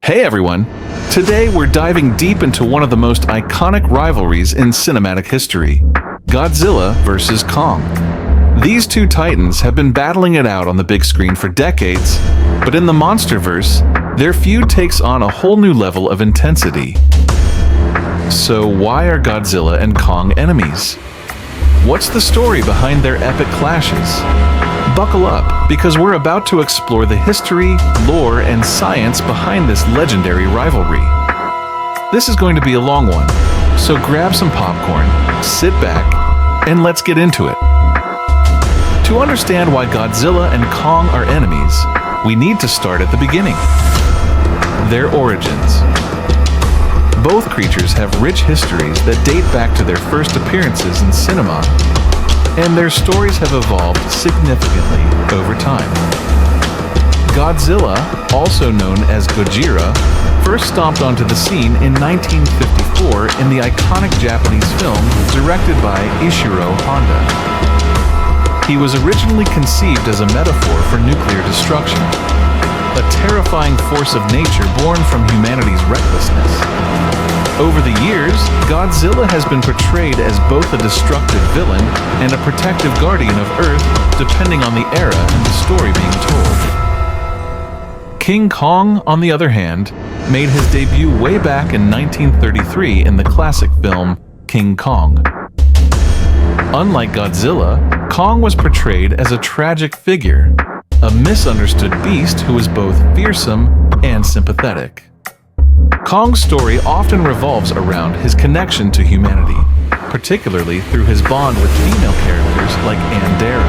Hey everyone! Today we're diving deep into one of the most iconic rivalries in cinematic history, Godzilla vs. Kong. These two titans have been battling it out on the big screen for decades, but in the MonsterVerse, their feud takes on a whole new level of intensity. So why are Godzilla and Kong enemies? What's the story behind their epic clashes? Buckle up, because we're about to explore the history, lore, and science behind this legendary rivalry. This is going to be a long one, so grab some popcorn, sit back, and let's get into it. To understand why Godzilla and Kong are enemies, we need to start at the beginning. Their origins. Both creatures have rich histories that date back to their first appearances in cinema, and their stories have evolved significantly over time. Godzilla, also known as Gojira, first stomped onto the scene in 1954 in the iconic Japanese film directed by Ishiro Honda. He was originally conceived as a metaphor for nuclear destruction, a terrifying force of nature born from humanity's recklessness. Over the years, Godzilla has been portrayed as both a destructive villain and a protective guardian of Earth, depending on the era and the story being told. King Kong, on the other hand, made his debut way back in 1933 in the classic film King Kong. Unlike Godzilla, Kong was portrayed as a tragic figure, a misunderstood beast who was both fearsome and sympathetic. Kong's story often revolves around his connection to humanity, particularly through his bond with female characters like Andera.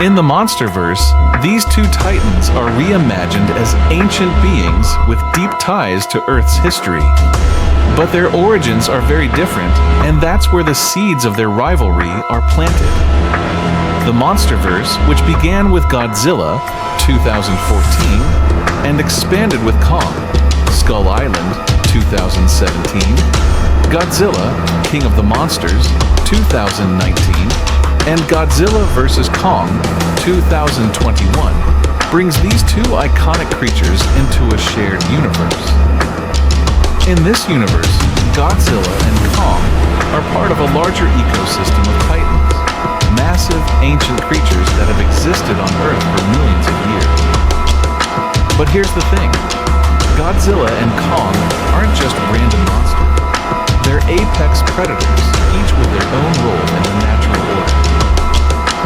In the MonsterVerse, these two titans are reimagined as ancient beings with deep ties to Earth's history. But their origins are very different, and that's where the seeds of their rivalry are planted. The MonsterVerse, which began with Godzilla, 2014, and expanded with Kong, Skull Island, 2017, Godzilla, King of the Monsters, 2019, and Godzilla vs. Kong, 2021, brings these two iconic creatures into a shared universe. In this universe, Godzilla and Kong are part of a larger ecosystem of titans, massive ancient creatures that have existed on Earth for millions of years. But here's the thing. Godzilla and Kong aren't just random monsters. They're apex predators, each with their own role in the natural order.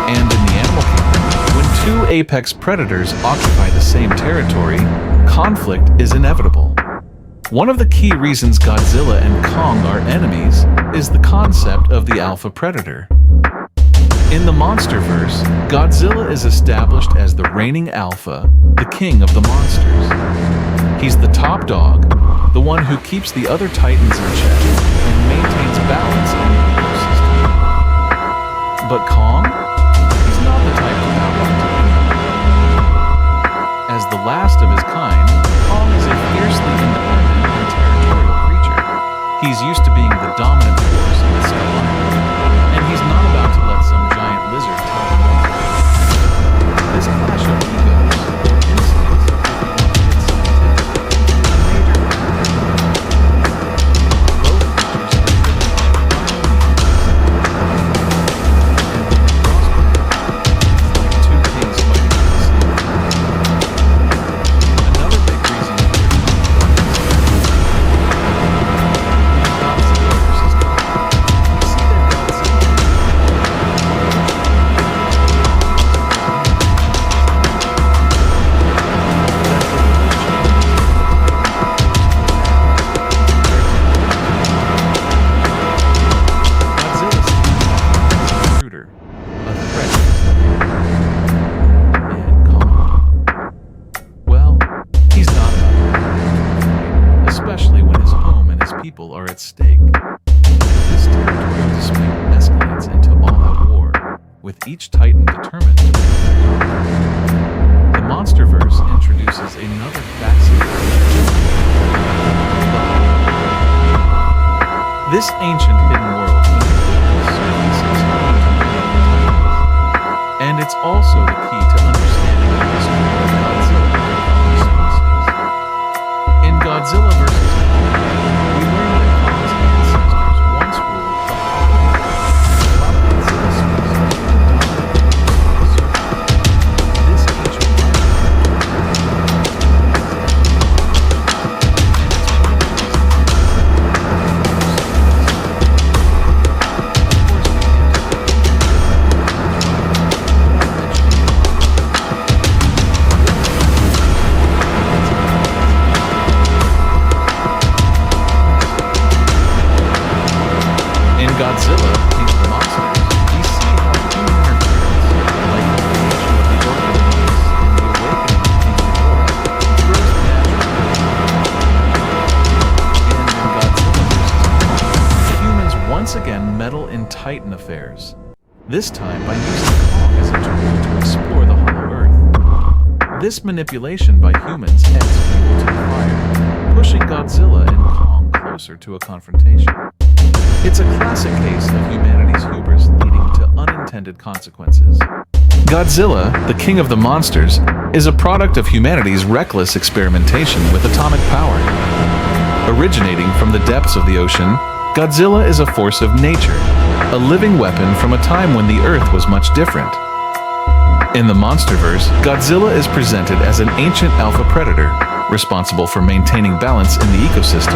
And in the animal kingdom, when two apex predators occupy the same territory, conflict is inevitable. One of the key reasons Godzilla and Kong are enemies is the concept of the alpha predator. In the MonsterVerse, Godzilla is established as the reigning alpha, the king of the monsters. He's the top dog, the one who keeps the other titans in check and maintains balance in the ecosystem. But Kong? He's not the type to bow down to anyone. As the last of his kind, Kong is a fiercely independent and territorial creature. He's used to being the dominant force in the Skull Island, and he's not about to let some giant lizard tell him what to do. This clash of egos, or instincts, are at stake. This territorial dispute escalates into all-out war, with each titan determined to protect their dominance. The MonsterVerse introduces another facet of this ancient hidden world beneath the surface is home to many of the titans, and it's also the key to understanding the history of Godzilla and Kong species. Titan affairs, this time by using Kong as a tool to explore the Hollow Earth. This manipulation by humans adds fuel to the fire, pushing Godzilla and Kong closer to a confrontation. It's a classic case of humanity's hubris leading to unintended consequences. Godzilla, the king of the monsters, is a product of humanity's reckless experimentation with atomic power. Originating from the depths of the ocean, Godzilla is a force of nature, a living weapon from a time when the Earth was much different. In the monsterverse, Godzilla is presented as an ancient alpha predator, responsible for maintaining balance in the ecosystem.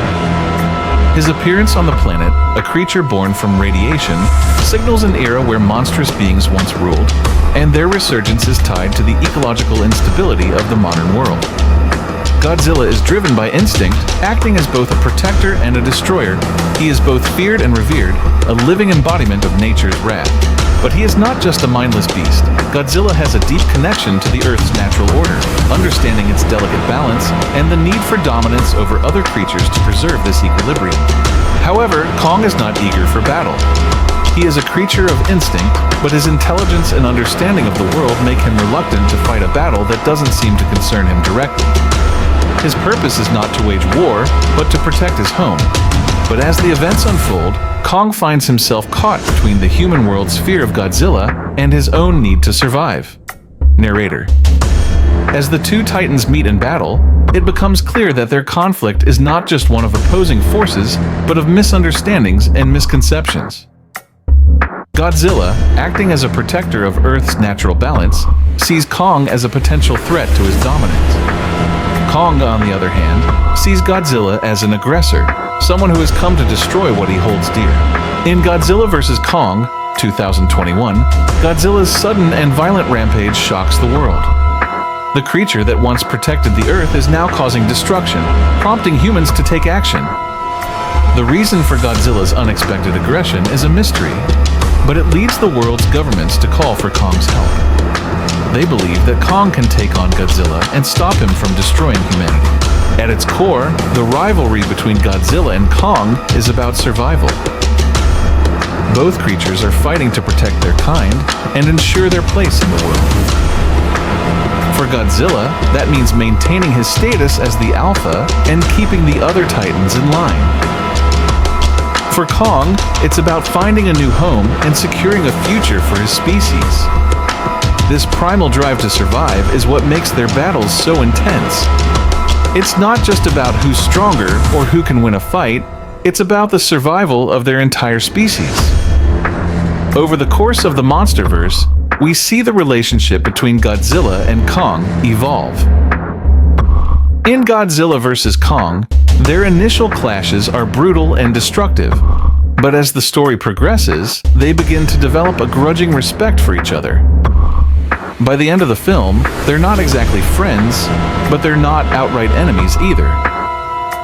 His appearance on the planet, a creature born from radiation, signals an era where monstrous beings once ruled, and their resurgence is tied to the ecological instability of the modern world. Godzilla is driven by instinct, acting as both a protector and a destroyer. He is both feared and revered, a living embodiment of nature's wrath. But he is not just a mindless beast. Godzilla has a deep connection to the Earth's natural order, understanding its delicate balance and the need for dominance over other creatures to preserve this equilibrium. However, Kong is not eager for battle. He is a creature of instinct, but his intelligence and understanding of the world make him reluctant to fight a battle that doesn't seem to concern him directly. His purpose is not to wage war, but to protect his home. But as the events unfold, Kong finds himself caught between the human world's fear of Godzilla and his own need to survive. Narrator. As the two titans meet in battle, it becomes clear that their conflict is not just one of opposing forces, but of misunderstandings and misconceptions. Godzilla, acting as a protector of Earth's natural balance, sees Kong as a potential threat to his dominance. Kong, on the other hand, sees Godzilla as an aggressor, someone who has come to destroy what he holds dear. In Godzilla vs. Kong, 2021, Godzilla's sudden and violent rampage shocks the world. The creature that once protected the Earth is now causing destruction, prompting humans to take action. The reason for Godzilla's unexpected aggression is a mystery, but it leads the world's governments to call for Kong's help. They believe that Kong can take on Godzilla and stop him from destroying humanity. At its core, the rivalry between Godzilla and Kong is about survival. Both creatures are fighting to protect their kind and ensure their place in the world. For Godzilla, that means maintaining his status as the alpha and keeping the other titans in line. For Kong, it's about finding a new home and securing a future for his species. This primal drive to survive is what makes their battles so intense. It's not just about who's stronger or who can win a fight, it's about the survival of their entire species. Over the course of the monsterverse, we see the relationship between Godzilla and Kong evolve. In Godzilla vs. Kong, their initial clashes are brutal and destructive, but as the story progresses, they begin to develop a grudging respect for each other. By the end of the film, they're not exactly friends, but they're not outright enemies either.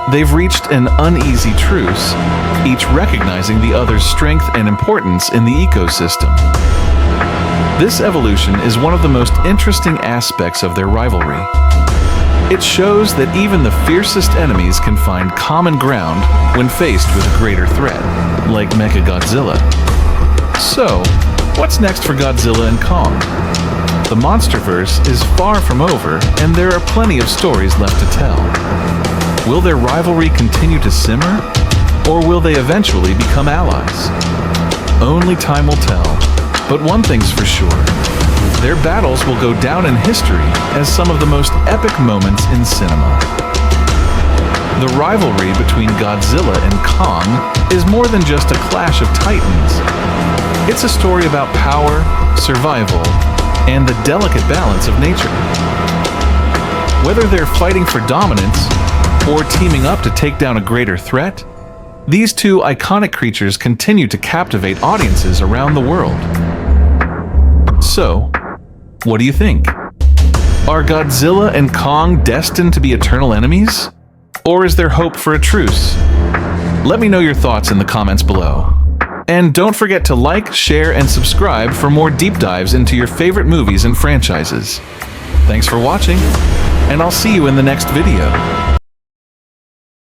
They've reached an uneasy truce, each recognizing the other's strength and importance in the ecosystem. This evolution is one of the most interesting aspects of their rivalry. It shows that even the fiercest enemies can find common ground when faced with a greater threat, like Mechagodzilla. So, what's next for Godzilla and Kong? The monsterverse is far from over, and there are plenty of stories left to tell. Will their rivalry continue to simmer, or will they eventually become allies? Only time will tell, but one thing's for sure. Their battles will go down in history as some of the most epic moments in cinema. The rivalry between Godzilla and Kong is more than just a clash of titans. It's a story about power, survival, and the delicate balance of nature. Whether they're fighting for dominance or teaming up to take down a greater threat, these two iconic creatures continue to captivate audiences around the world. So, what do you think? Are Godzilla and Kong destined to be eternal enemies? Or is there hope for a truce? Let me know your thoughts in the comments below. And don't forget to like, share, and subscribe for more deep dives into your favorite movies and franchises. Thanks for watching, and I'll see you in the next video.